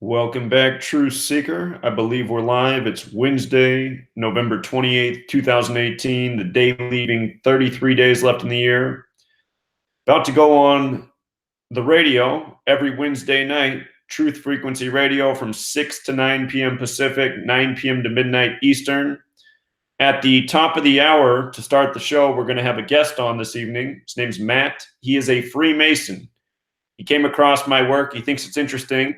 Welcome back, Truth Seeker. I believe we're live. It's Wednesday, November 28th, 2018, the day leaving 33 days left in the year. About to go on the radio every Wednesday night, Truth Frequency Radio from 6 to 9 p.m. Pacific, 9 p.m. to midnight Eastern. At the top of the hour, to start the show, we're going to have a guest on this evening. His name's Matt. He is a Freemason. He came across my work. He thinks it's interesting.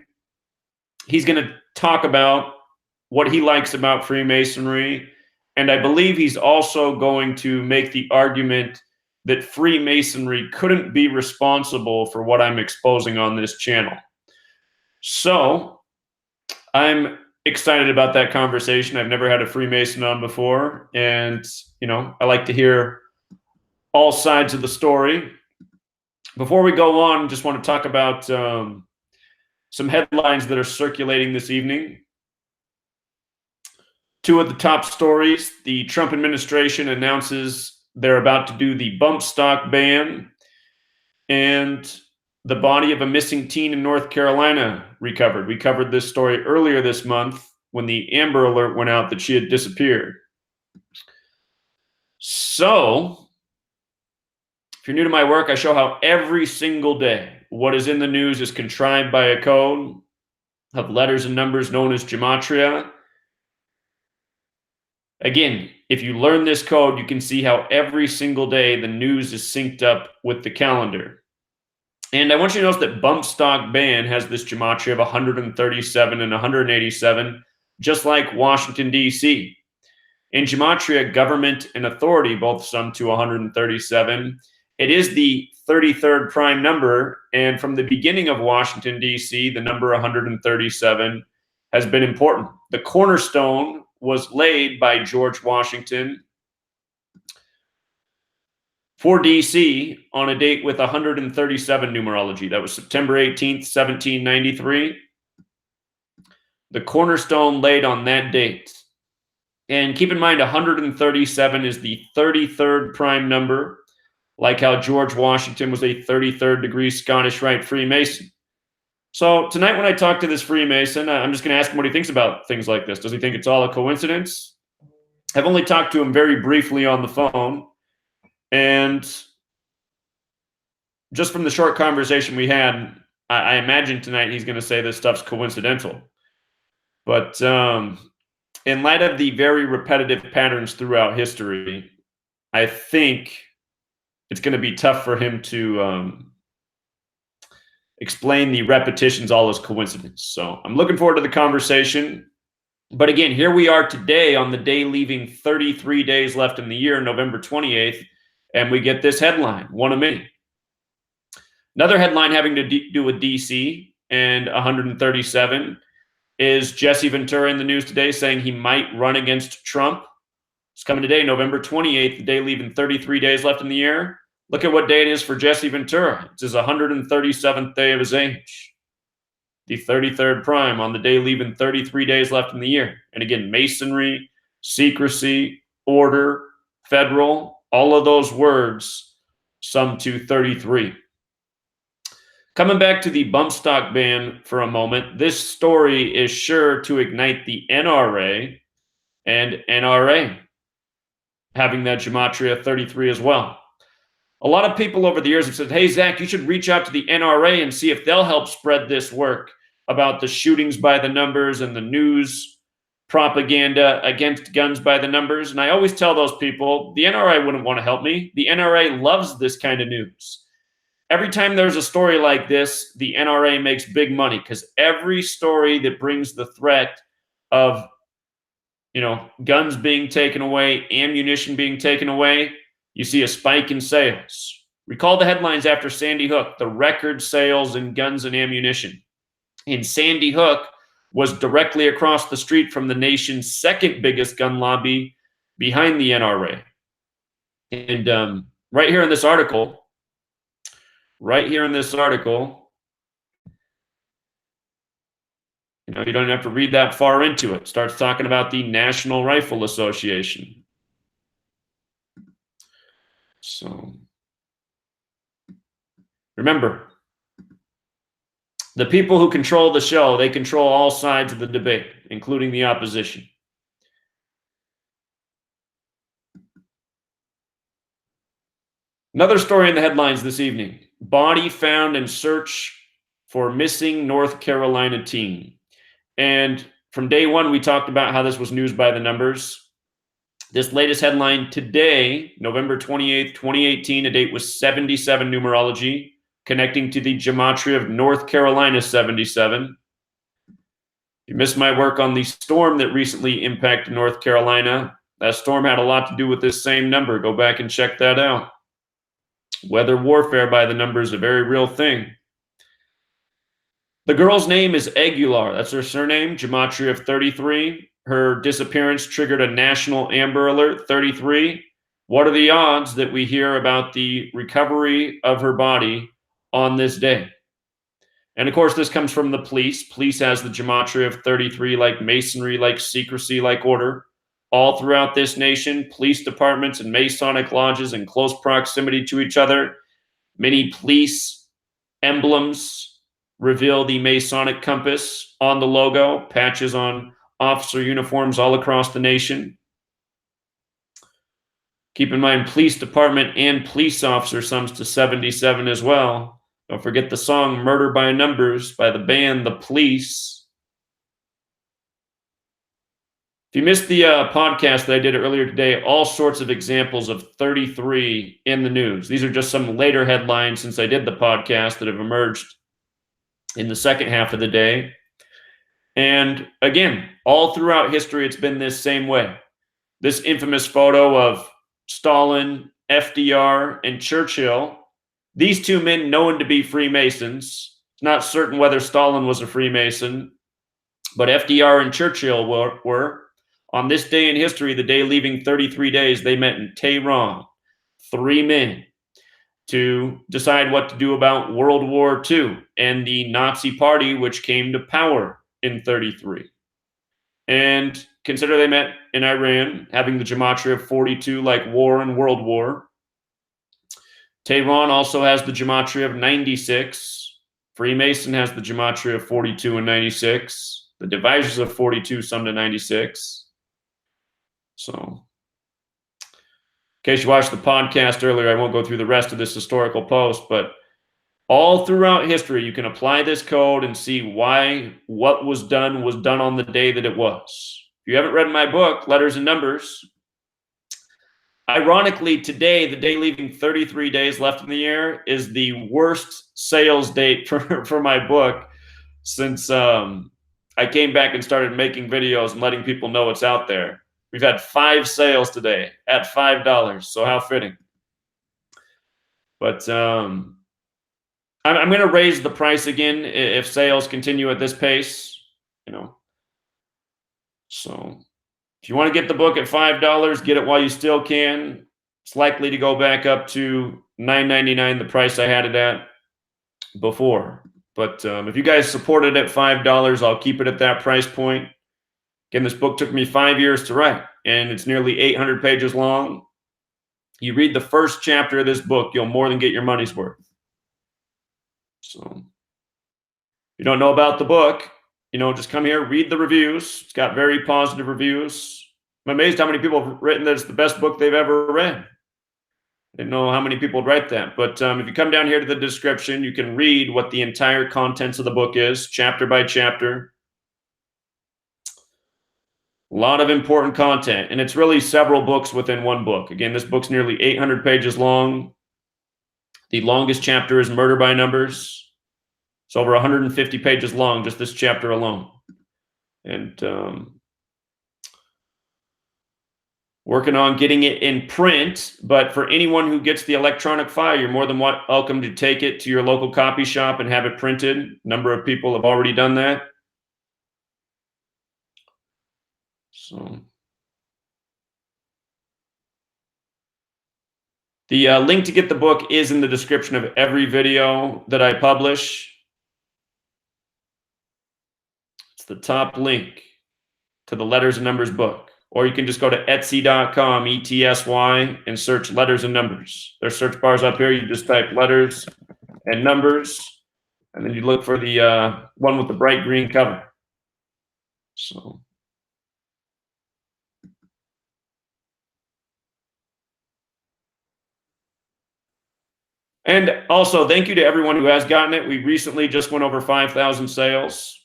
He's going to talk about what he likes about Freemasonry, and I believe he's also going to make the argument that Freemasonry couldn't be responsible for what I'm exposing on this channel. So I'm excited about that conversation. I've never had a Freemason on before, and I like to hear all sides of the story. Before we go on, just want to talk about some headlines that are circulating this evening. Two of the top stories: the Trump administration announces they're about to do the bump stock ban, and the body of a missing teen in North Carolina recovered. We covered this story earlier this month when the Amber Alert went out that she had disappeared. So, if you're new to my work, I show how every single day what is in the news is contrived by a code of letters and numbers known as Gematria. Again, if you learn this code, you can see how every single day the news is synced up with the calendar. And I want you to notice that bump stock ban has this Gematria of 137 and 187, just like Washington, D.C. In Gematria, government and authority both sum to 137. It is the 33rd prime number, and from the beginning of Washington, D.C., the number 137 has been important. The cornerstone was laid by George Washington for D.C. on a date with 137 numerology. That was September 18th, 1793. The cornerstone laid on that date. And keep in mind, 137 is the 33rd prime number, like how George Washington was a 33rd degree Scottish Rite Freemason. So tonight when I talk to this Freemason, I'm just going to ask him what he thinks about things like this. Does he think it's all a coincidence? I've only talked to him very briefly on the phone, and just from the short conversation we had, I imagine tonight he's going to say this stuff's coincidental. But in light of the very repetitive patterns throughout history, I think it's going to be tough for him to explain the repetitions all as coincidence. So I'm looking forward to the conversation. But again, here we are today on the day leaving 33 days left in the year, November 28th, and we get this headline, one of many. Another headline having to do with DC and 137 is Jesse Ventura in the news today saying he might run against Trump. It's coming today, November 28th, the day leaving 33 days left in the year. Look at what day it is for Jesse Ventura. It's his 137th day of his age. The 33rd prime on the day leaving 33 days left in the year. And again, masonry, secrecy, order, federal, all of those words sum to 33. Coming back to the bump stock ban for a moment, this story is sure to ignite the NRA and NRA having that Gematria 33 as well. A lot of people over the years have said, hey, Zach, you should reach out to the NRA and see if they'll help spread this work about the shootings by the numbers and the news propaganda against guns by the numbers. And I always tell those people, the NRA wouldn't want to help me. The NRA loves this kind of news. Every time there's a story like this, the NRA makes big money because every story that brings the threat of, guns being taken away, ammunition being taken away, you see a spike in sales. Recall the headlines after Sandy Hook, the record sales in guns and ammunition. And Sandy Hook was directly across the street from the nation's second biggest gun lobby behind the NRA. And right here in this article, you don't have to read that far into it. It starts talking about the National Rifle Association. So remember, The people who control the show, they control all sides of the debate, including the opposition. Another story in the headlines this evening. Body found in search for missing North Carolina teen. And from day one, we talked about how this was news by the numbers. This latest headline today, November 28th, 2018, a date with 77 numerology, connecting to the Gematria of North Carolina 77. If you missed my work on the storm that recently impacted North Carolina, that storm had a lot to do with this same number. Go back and check that out. Weather warfare by the number is a very real thing. The girl's name is Aguilar. That's her surname, Gematria of 33. Her disappearance triggered a national Amber Alert, 33. What are the odds that we hear about the recovery of her body on this day? And of course, this comes from the police. Police has the Gematria of 33, like masonry, like secrecy, like order. All throughout this nation, police departments and Masonic lodges in close proximity to each other. Many police emblems reveal the Masonic compass on the logo, patches on officer uniforms all across the nation. Keep in mind, police department and police officer sums to 77 as well. Don't forget the song Murder by Numbers by the band The Police. If you missed the podcast that I did earlier today, all sorts of examples of 33 in the news. These are just some later headlines since I did the podcast that have emerged in the second half of the day. And again, all throughout history, it's been this same way. This infamous photo of Stalin, FDR, and Churchill, these two men known to be Freemasons. It's not certain whether Stalin was a Freemason, but FDR and Churchill were. On this day in history, the day leaving 33 days, they met in Tehran, 3 men, to decide what to do about World War II and the Nazi Party, which came to power in 33. And consider they met in Iran, having the Gematria of 42 like war and World War. Tehran also has the Gematria of 96. Freemason has the Gematria of 42 and 96. The divisors of 42 sum to 96. So, in case you watched the podcast earlier, I won't go through the rest of this historical post, but all throughout history, you can apply this code and see why what was done on the day that it was. If you haven't read my book, Letters and Numbers, ironically, today, the day leaving 33 days left in the year, is the worst sales date for my book since I came back and started making videos and letting people know it's out there. We've had 5 sales today at $5, so how fitting. But I'm going to raise the price again if sales continue at this pace, So if you want to get the book at $5, get it while you still can. It's likely to go back up to $9.99, the price I had it at before. But if you guys support it at $5, I'll keep it at that price point. Again, this book took me 5 years to write, and it's nearly 800 pages long. You read the first chapter of this book, you'll more than get your money's worth. So if you don't know about the book, just come here, read the reviews. It's got very positive reviews. I'm amazed how many people have written that it's the best book they've ever read. I didn't know how many people would write that. But if you come down here to the description, you can read what the entire contents of the book is, chapter by chapter. A lot of important content, and it's really several books within one book. Again, this book's nearly 800 pages long. The longest chapter is Murder by Numbers. It's over 150 pages long, just this chapter alone. And working on getting it in print, but for anyone who gets the electronic file, you're more than welcome to take it to your local copy shop and have it printed. A number of people have already done that. So the link to get the book is in the description of every video that I publish. It's the top link to the Letters and Numbers book. Or you can just go to etsy.com, ETSY, and search Letters and Numbers. There's search bars up here. You just type Letters and Numbers, And then you look for the one with the bright green cover. So. And also, thank you to everyone who has gotten it. We recently just went over 5,000 sales.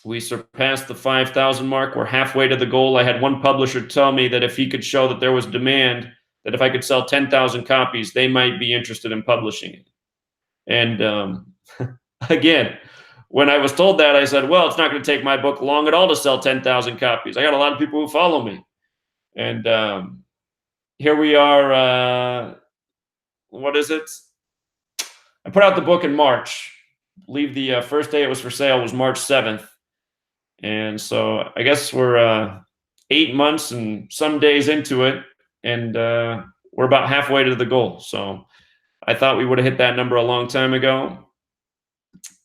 We surpassed the 5,000 mark. We're halfway to the goal. I had one publisher tell me that if he could show that there was demand, that if I could sell 10,000 copies, they might be interested in publishing it. And again, when I was told that, I said, well, it's not going to take my book long at all to sell 10,000 copies. I got a lot of people who follow me. And here we are. What is it? I put out the book in March. I believe the first day it was for sale was March 7th. And so I guess we're 8 months and some days into it, and we're about halfway to the goal. So I thought we would have hit that number a long time ago.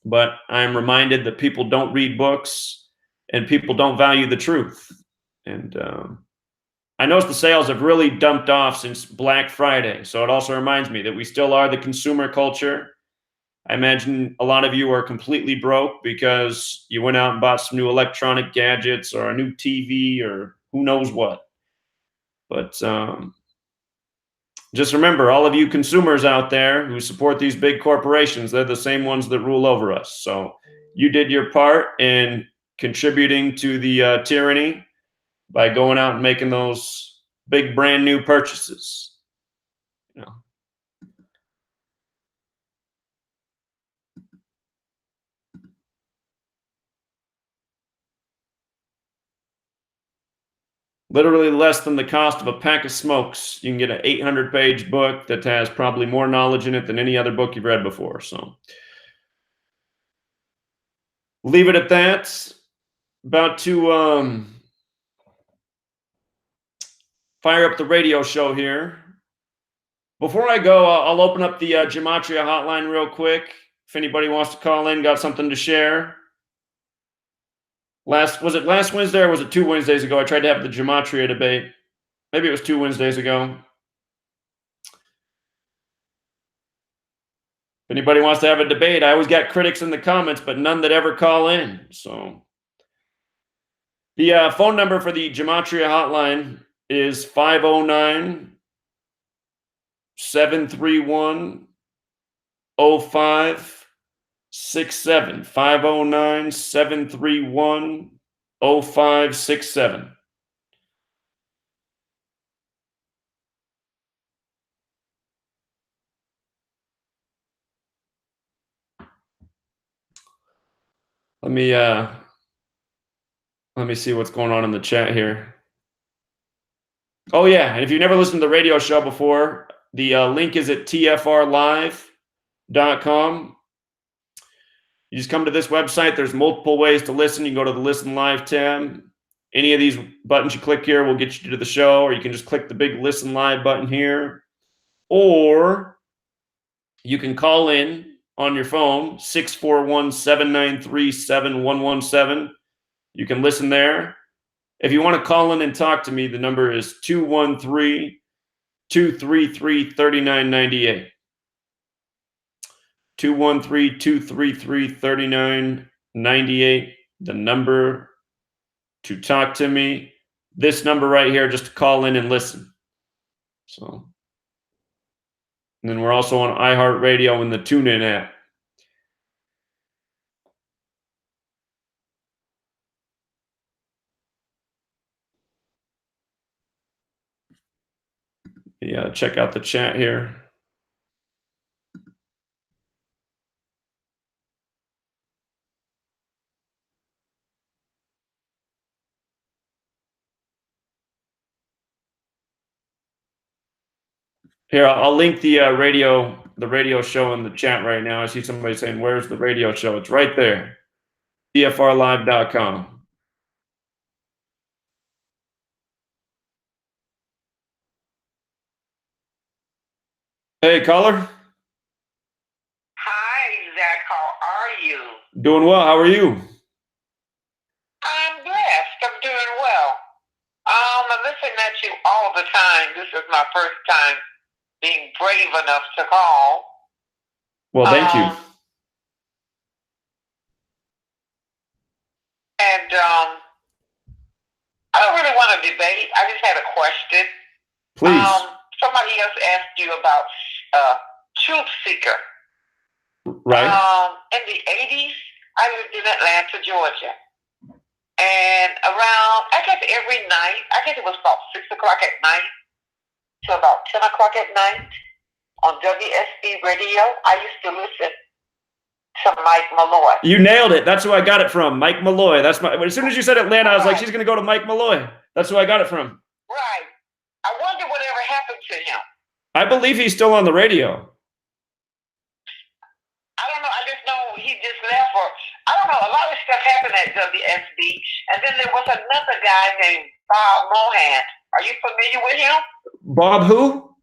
But I'm reminded that people don't read books and people don't value the truth. And I noticed the sales have really dumped off since Black Friday. So it also reminds me that we still are the consumer culture. I imagine a lot of you are completely broke because you went out and bought some new electronic gadgets or a new TV or who knows what. But just remember, all of you consumers out there who support these big corporations, they're the same ones that rule over us. So you did your part in contributing to the tyranny by going out and making those big brand new purchases. You know. Literally less than the cost of a pack of smokes. You can get an 800-page book that has probably more knowledge in it than any other book you've read before. So leave it at that. About to fire up the radio show here. Before I go, I'll open up the Gematria hotline real quick. If anybody wants to call in, got something to share. Was it last Wednesday or was it 2 Wednesdays ago? I tried to have the Gematria debate. Maybe it was 2 Wednesdays ago. If anybody wants to have a debate, I always got critics in the comments, but none that ever call in. So the phone number for the Gematria hotline is 509-731-0567. 509-731-0567. Let me see what's going on in the chat here. Oh yeah, and if you've never listened to the radio show before, the link is at tfrlive.com. You just come to this website. There's multiple ways to listen. You can go to the Listen Live tab. Any of these buttons you click here will get you to the show, or you can just click the big Listen Live button here. Or you can call in on your phone, 641-793-7117. You can listen there. If you want to call in and talk to me, the number is 213-233-3998. 213-233-3998, the number to talk to me. This number right here, just to call in and listen. So, and then we're also on iHeartRadio and the TuneIn app. Yeah, check out the chat here. Here, I'll link the radio show in the chat right now. I see somebody saying, "Where's the radio show?" It's right there. TFRlive.com. Hey, caller. Hi, Zach. How are you? Doing well. How are you? I'm blessed. I'm doing well. I listen at you all the time. This is my first time being brave enough to call. Well, thank you. And I don't really want to debate. I just had a question. Please. Somebody else asked you about Truth Seeker. Right. In the 80s, I lived in Atlanta, Georgia. And around, I guess every night, I guess it was about 6 o'clock at night to about 10 o'clock at night on WSB radio, I used to listen to Mike Malloy. You nailed it. That's who I got it from, Mike Malloy. That's my. As soon as you said Atlanta, I was like, she's going to go to Mike Malloy. That's who I got it from. Right. I wonder whatever happened to him. I believe he's still on the radio. I don't know. I just know he just left. Or I don't know. A lot of stuff happened at WSB, and then there was another guy named Bob Mohan. Are you familiar with him? Bob who?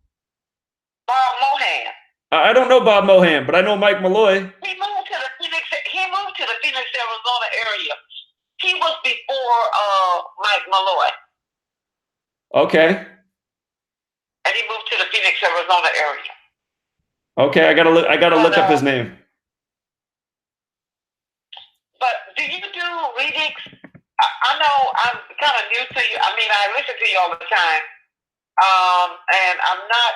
Bob Mohan. I don't know Bob Mohan, but I know Mike Malloy. He moved to the Phoenix, Arizona area. He was before Mike Malloy. Okay. And he moved to the Phoenix, Arizona area. Okay, I gotta look up his name. But do you do readings? I know I'm kind of new to you. I mean, I listen to you all the time. And I'm not,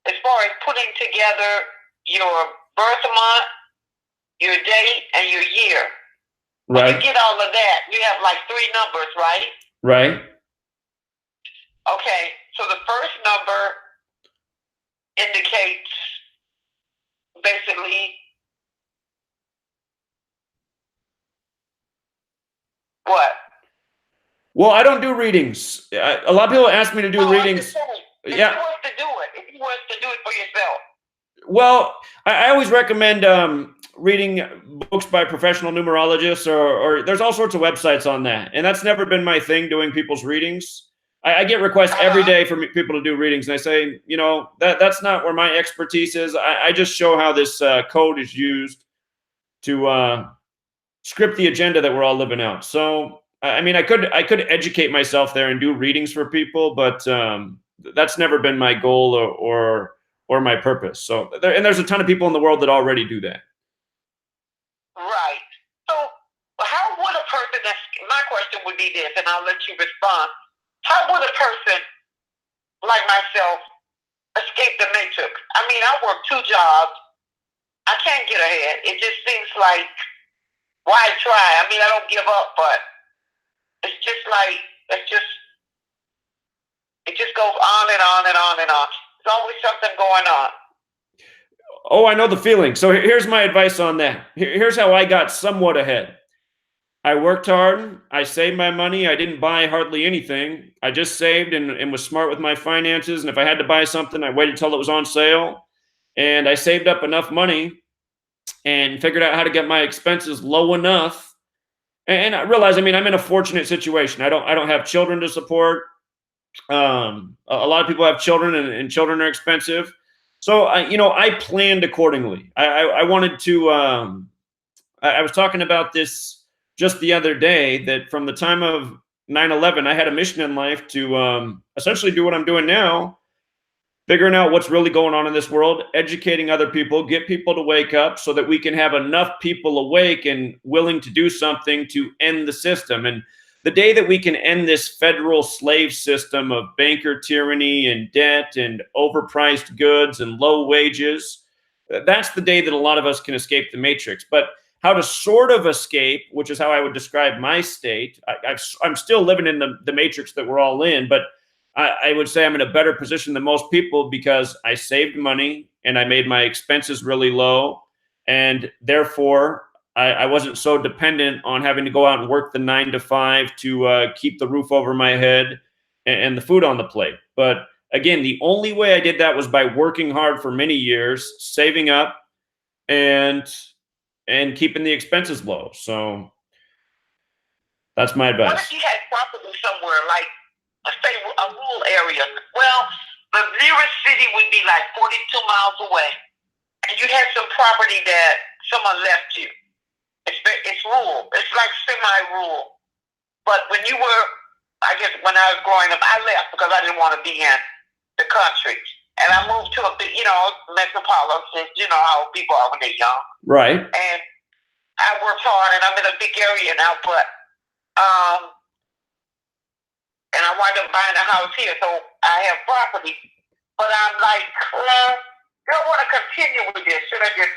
as far as putting together your birth month, your date, and your year. Right. When you get all of that, you have like 3 numbers, right? Right. Okay, so the first number indicates basically what? Well, I don't do readings. A lot of people ask me to do readings. If Yeah. you want to do it, if you want to do it for yourself. Well, I always recommend reading books by professional numerologists, or there's all sorts of websites on that. And that's never been my thing, doing people's readings. I get requests every day from people to do readings, and I say, you know, that's not where my expertise is. I just show how this code is used to script the agenda that we're all living out. So, I mean, I could educate myself there and do readings for people, but that's never been my goal or my purpose. So, there's a ton of people in the world that already do that. Right. So, how would a person? My question would be this, and I'll let you respond. How would a person like myself escape the matrix? I mean, I work 2 jobs. I can't get ahead. It just seems like, why try? I mean, I don't give up, but it's just like, it just goes on and on and on and on. There's always something going on. Oh, I know the feeling. So here's my advice on that. Here's how I got somewhat ahead. I worked hard. I saved my money. I didn't buy hardly anything. I just saved and was smart with my finances. And if I had to buy something, I waited till it was on sale. And I saved up enough money and figured out how to get my expenses low enough. And I realized, I mean, I'm in a fortunate situation. I don't have children to support. A lot of people have children, and children are expensive. So I planned accordingly. I wanted to. I was talking about this just the other day, that from the time of 9/11, I had a mission in life to essentially do what I'm doing now, figuring out what's really going on in this world, educating other people, get people to wake up so that we can have enough people awake and willing to do something to end the system. And the day that we can end this federal slave system of banker tyranny and debt and overpriced goods and low wages, that's the day that a lot of us can escape the matrix. But how to sort of escape, which is how I would describe my state. I'm still living in the matrix that we're all in, but I would say I'm in a better position than most people because I saved money and I made my expenses really low. And therefore, I wasn't so dependent on having to go out and work the 9 to 5 to keep the roof over my head and the food on the plate. But again, the only way I did that was by working hard for many years, saving up, and keeping the expenses low. So that's my advice. What if you had property somewhere, like, say, a rural area? Well, the nearest city would be like 42 miles away. And you had some property that someone left you. It's rural. It's like semi-rural. But when you were, I guess when I was growing up, I left because I didn't want to be in the country. And I moved to a big, metropolitan, how people are when they're young. Right. And I worked hard, and I'm in a big area now, but And I wound up buying a house here, so I have property. But I'm like, do I want to continue with this? Should I just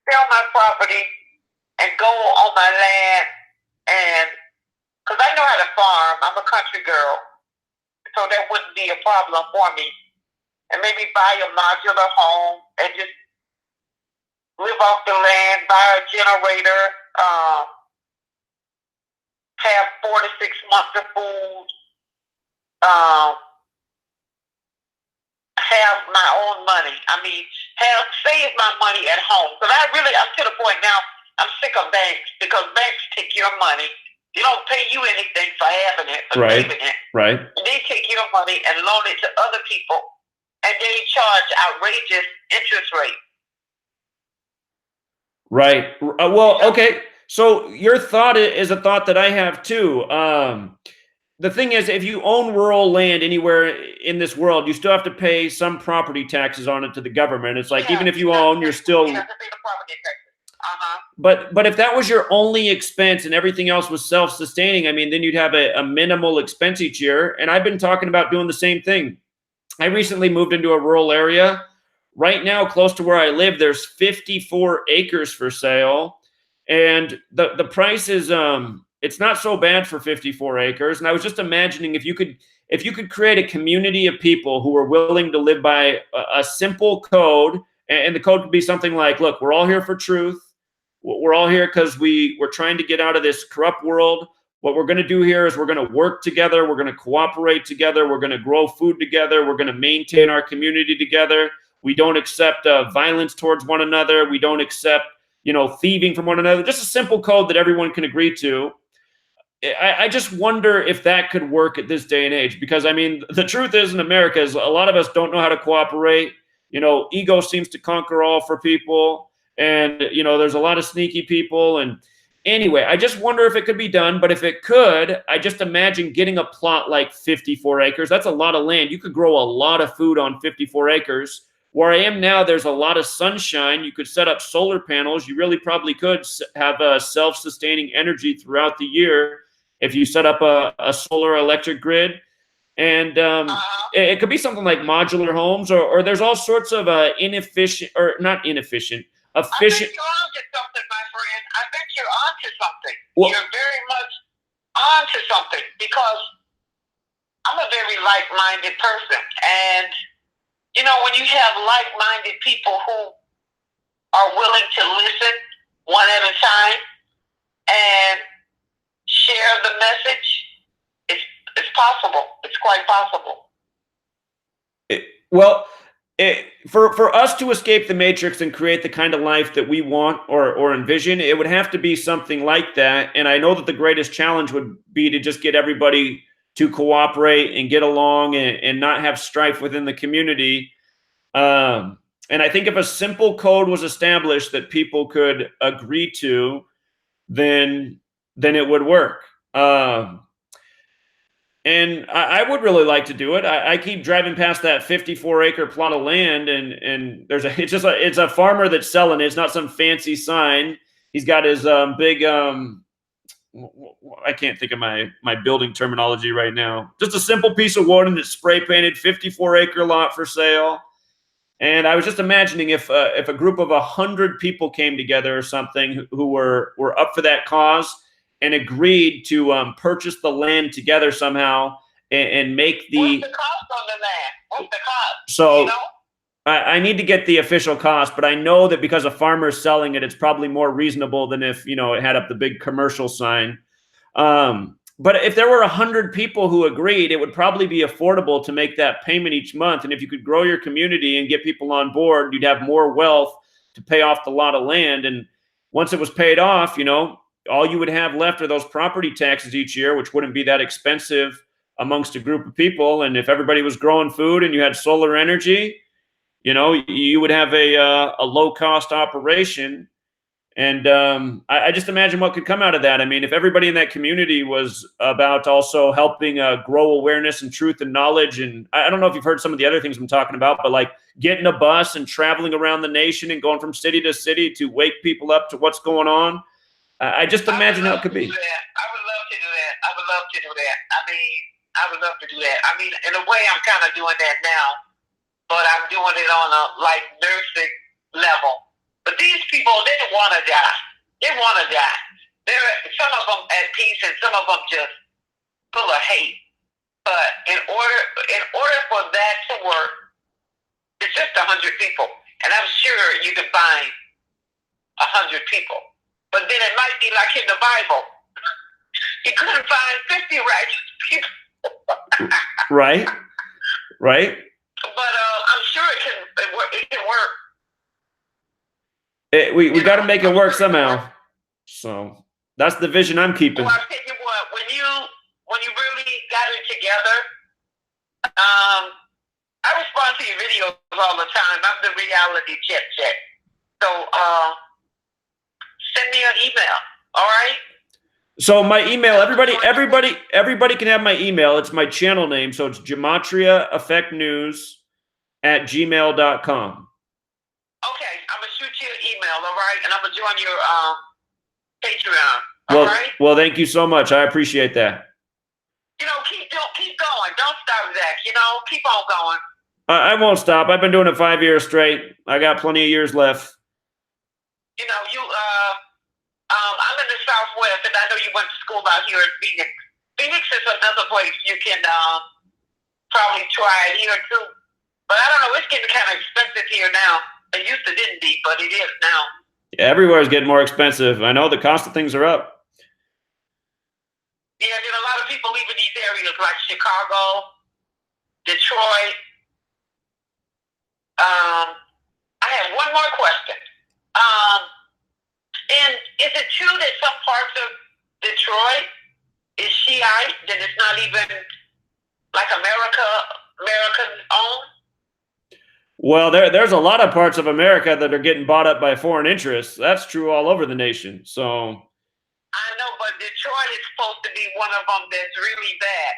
sell my property and go on my land? And because I know how to farm, I'm a country girl, so that wouldn't be a problem for me. And maybe buy a modular home and just live off the land, buy a generator, have 4 to 6 months of food, have my own money. I mean, save my money at home. Because I'm to the point now, I'm sick of banks because banks take your money. They don't pay you anything for having it, for saving it. Right. They take your money and loan it to other people, and they charge outrageous interest rates. Right. Well, okay. So your thought is a thought that I have too. The thing is, if you own rural land anywhere in this world, you still have to pay some property taxes on it to the government. It's like, even if you own, you're still. You have to pay the property taxes. But if that was your only expense and everything else was self-sustaining, I mean, then you'd have a minimal expense each year. And I've been talking about doing the same thing. I recently moved into a rural area. Right now, close to where I live, there's 54 acres for sale. And the price is, it's not so bad for 54 acres. And I was just imagining if you could create a community of people who are willing to live by a simple code, and the code could be something like, look, we're all here for truth. We're all here because we're trying to get out of this corrupt world. What we're going to do here is we're going to work together. We're going to cooperate together. We're going to grow food together. We're going to maintain our community together. We don't accept violence towards one another. We don't accept, thieving from one another. Just a simple code that everyone can agree to. I just wonder if that could work at this day and age, because, I mean, the truth is in America is a lot of us don't know how to cooperate. Ego seems to conquer all for people. And, there's a lot of sneaky people. And anyway, I just wonder if it could be done. But if it could, I just imagine getting a plot like 54 acres. That's a lot of land. You could grow a lot of food on 54 acres. Where I am now, there's a lot of sunshine. You could set up solar panels. You really probably could have a self-sustaining energy throughout the year if you set up a solar electric grid. And it could be something like modular homes, or there's all sorts of efficient. I think you're onto something, my friend. I think you're onto something. Well, you're very much onto something, because I'm a very like-minded person. And, when you have like-minded people who are willing to listen one at a time and share the message, it's possible. It's quite possible. For us to escape the matrix and create the kind of life that we want or envision, it would have to be something like that. And I know that the greatest challenge would be to just get everybody to cooperate and get along and not have strife within the community. And I think if a simple code was established that people could agree to, then it would work. And I would really like to do it. I keep driving past that 54-acre plot of land, and it's a farmer that's selling it. It's not some fancy sign. He's got his big I can't think of my building terminology right now. Just a simple piece of wood, and it's spray painted, 54-acre lot for sale. And I was just imagining if a group of 100 people came together or something who were up for that cause and agreed to purchase the land together somehow and make the. What's the cost on the land? What's the cost? So I need to get the official cost, but I know that because a farmer is selling it, it's probably more reasonable than if it had up the big commercial sign. But if there were 100 people who agreed, it would probably be affordable to make that payment each month. And if you could grow your community and get people on board, you'd have more wealth to pay off the lot of land. And once it was paid off, all you would have left are those property taxes each year, which wouldn't be that expensive amongst a group of people. And if everybody was growing food and you had solar energy, you would have a low-cost operation. And I just imagine what could come out of that. I mean, if everybody in that community was about also helping grow awareness and truth and knowledge, and I don't know if you've heard some of the other things I'm talking about, but like getting a bus and traveling around the nation and going from city to city to wake people up to what's going on. I just imagine how it could be. I would love to do that. I would love to do that. I mean, I would love to do that. I mean, in a way, I'm kind of doing that now, but I'm doing it on a like nursing level. But these people, they want to die. They want to die. Some of them at peace, and some of them just full of hate. But in order for that to work, it's just 100 people, and I'm sure you can find 100 people. But then it might be like in the Bible. You couldn't find 50 righteous people. Right. Right. But I'm sure it can work. We got to make it work somehow. So that's the vision I'm keeping. Well, I tell you what, when you really got it together, I respond to your videos all the time. I'm the reality check. So send me an email. All right. So my email, everybody can have my email. It's my channel name. So it's gematriaeffectnews@gmail.com. Okay, I'm gonna shoot you an email, all right, and I'm gonna join your Patreon. All right. Well, thank you so much. I appreciate that. You know, keep going. Don't stop, Zach. You know, keep on going. I won't stop. I've been doing it 5 years straight. I got plenty of years left. You know, I'm in the Southwest, and I know you went to school out here in Phoenix. Phoenix is another place you can probably try it here too. But I don't know, it's getting kind of expensive here now. It used to didn't be, but it is now. Yeah, everywhere is getting more expensive. I know the cost of things are up. Yeah, there's a lot of people leaving these areas like Chicago, Detroit. I have one more question. And is it true that some parts of Detroit is Shiite, that it's not even like American owned? Well, there's a lot of parts of America that are getting bought up by foreign interests. That's true all over the nation. So I know, but Detroit is supposed to be one of them that's really bad.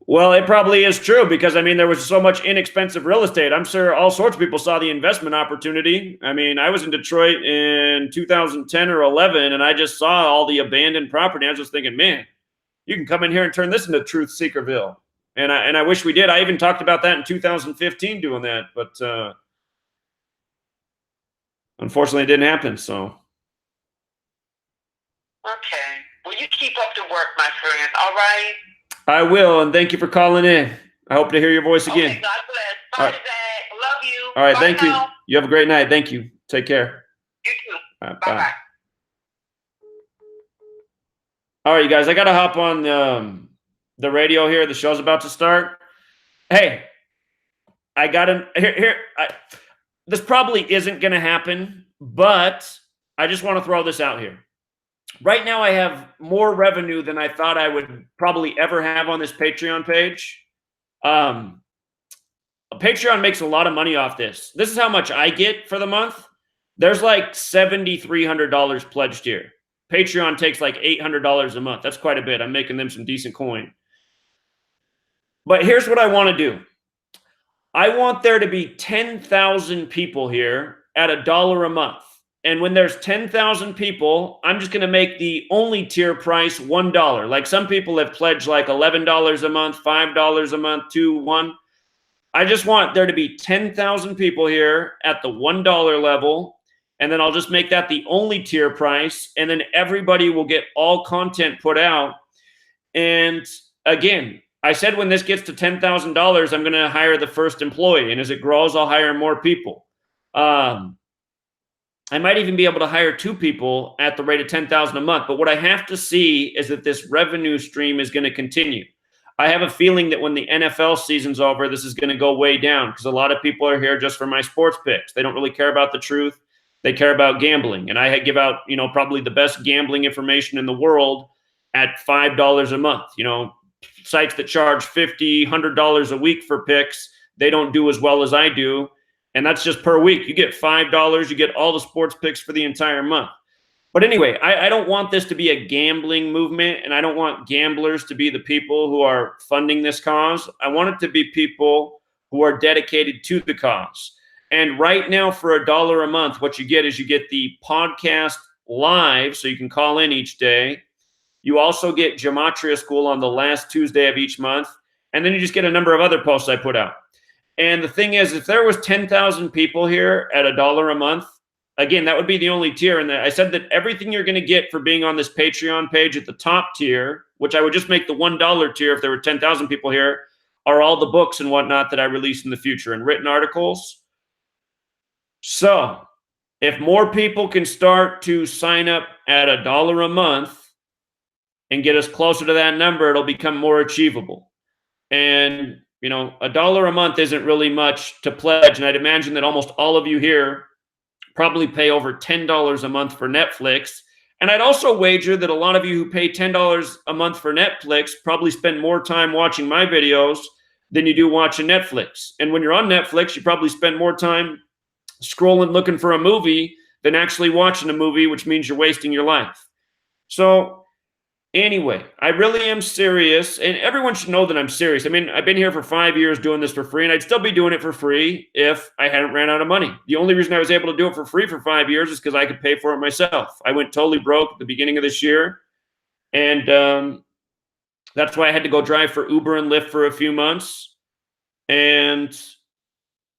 Well, it probably is true because, I mean, there was so much inexpensive real estate. I'm sure all sorts of people saw the investment opportunity. I mean, I was in Detroit in 2010 or 11, and I just saw all the abandoned property. I was just thinking, man, you can come in here and turn this into Truth Seekerville. And I wish we did. I even talked about that in 2015 doing that, but unfortunately it didn't happen. So. Okay. Well, you keep up the work, my friend. All right? I will, and thank you for calling in. I hope to hear your voice again. Okay, God bless. Bye, right. Zach. Love you. All right, bye thank now. you. You have a great night. Thank you. Take care. You too. All right, Bye-bye. All right, you guys, I got to hop on the radio here. The show's about to start. Hey, I got to this probably isn't going to happen, but I just want to throw this out here. Right now, I have more revenue than I thought I would probably ever have on this Patreon page. Patreon makes a lot of money off this. This is how much I get for the month. There's like $7,300 pledged here. Patreon takes like $800 a month. That's quite a bit. I'm making them some decent coin. But here's what I want to do. I want there to be 10,000 people here at $1 a month. And when there's 10,000 people, I'm just going to make the only tier price $1. Like some people have pledged like $11 a month, $5 a month, $2, $1. I just want there to be 10,000 people here at the $1 level. And then I'll just make that the only tier price. And then everybody will get all content put out. And again, I said when this gets to $10,000, I'm going to hire the first employee. And as it grows, I'll hire more people. I might even be able to hire 2 people at the rate of $10,000 a month. But what I have to see is that this revenue stream is going to continue. I have a feeling that when the NFL season's over, this is going to go way down because a lot of people are here just for my sports picks. They don't really care about the truth. They care about gambling. And I give out, probably the best gambling information in the world at $5 a month. Sites that charge $50, $100 a week for picks, they don't do as well as I do. And that's just per week. You get $5. You get all the sports picks for the entire month. But anyway, I don't want this to be a gambling movement, and I don't want gamblers to be the people who are funding this cause. I want it to be people who are dedicated to the cause. And right now, for $1 a month, what you get is you get the podcast live, so you can call in each day. You also get Gematria School on the last Tuesday of each month. And then you just get a number of other posts I put out. And the thing is, if there was 10,000 people here at $1 a month, again, that would be the only tier. And I said that everything you're going to get for being on this Patreon page at the top tier, which I would just make the $1 tier if there were 10,000 people here, are all the books and whatnot that I release in the future and written articles. So if more people can start to sign up at $1 a month and get us closer to that number, it'll become more achievable. And, you know, $1 a month isn't really much to pledge. And I'd imagine that almost all of you here probably pay over $10 a month for Netflix. And I'd also wager that a lot of you who pay $10 a month for Netflix probably spend more time watching my videos than you do watching Netflix. And when you're on Netflix, you probably spend more time scrolling looking for a movie than actually watching a movie, which means you're wasting your life. So anyway, I really am serious, and everyone should know that I'm serious. I mean, I've been here for 5 years doing this for free, and I'd still be doing it for free if I hadn't ran out of money. The only reason I was able to do it for free for 5 years is because I could pay for it myself. I went totally broke at the beginning of this year, and that's why I had to go drive for Uber and Lyft for a few months. And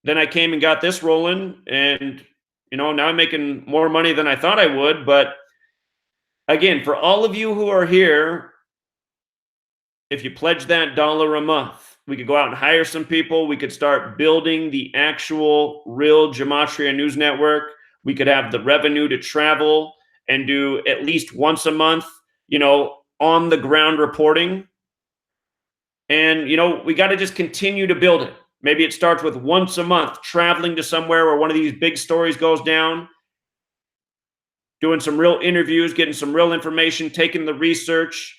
then I came and got this rolling, and, you know, now I'm making more money than I thought I would. But again, for all of you who are here, if you pledge that $1 a month, we could go out and hire some people. We could start building the actual real Gematria News Network. We could have the revenue to travel and do at least once a month, you know, on the ground reporting. And, you know, we got to just continue to build it. Maybe it starts with once a month traveling to somewhere where one of these big stories goes down, doing some real interviews, getting some real information, taking the research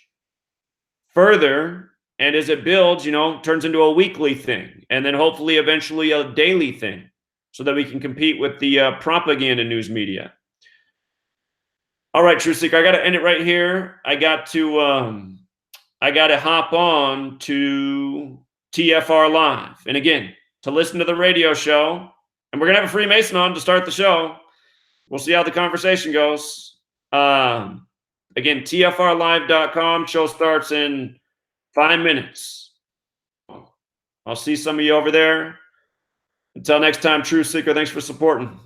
further. And as it builds, you know, turns into a weekly thing, and then hopefully eventually a daily thing, so that we can compete with the propaganda news media. All right, True Seeker, I got to end it right here. I got to hop on to TFR Live. And again, to listen to the radio show, and we're going to have a Freemason on to start the show. We'll see how the conversation goes. Again, TFRlive.com. Show starts in 5 minutes. I'll see some of you over there. Until next time, True Seeker, thanks for supporting.